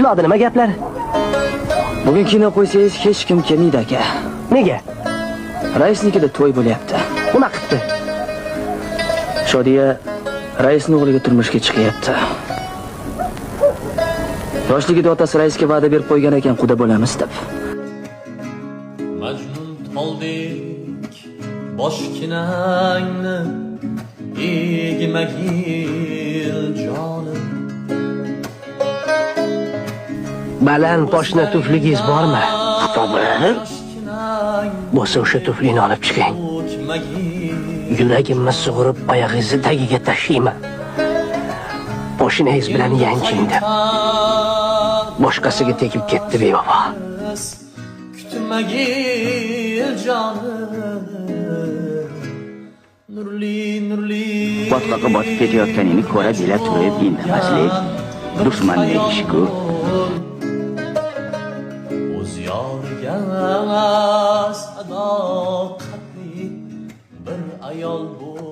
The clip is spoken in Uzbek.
Bularda nima gaplar? Bugun kino qo'ysangiz hech kim kelmaydi aka. Nega? Raisnikida to'y bo'lyapti. Nima qildi? Shodiya raisning o'g'liga turmushga chiqyapti. Yoshligida otasi raisga va'da berib qo'ygan ekan, quda bo'lamiz deb. Majnun toldek boshkinangni egmagil jonim. Baland poshna tufligingiz bormi? Xatobi? Bo'lsa o'sha tuflini olib chiqing. Yuragimni sug'urib oyog'ingizni tagiga tashlayman. Poshinangiz bilan yanching deb. Boshqasiga tegib ketdi bevafo. Kutmagil jonim. Nurli Botqoqqa botib ketayotganingni ko'ra bila turib indamaslik. Dushmanni ishi-ku. o'z yoriga sadoqatli bir ayol bo'l.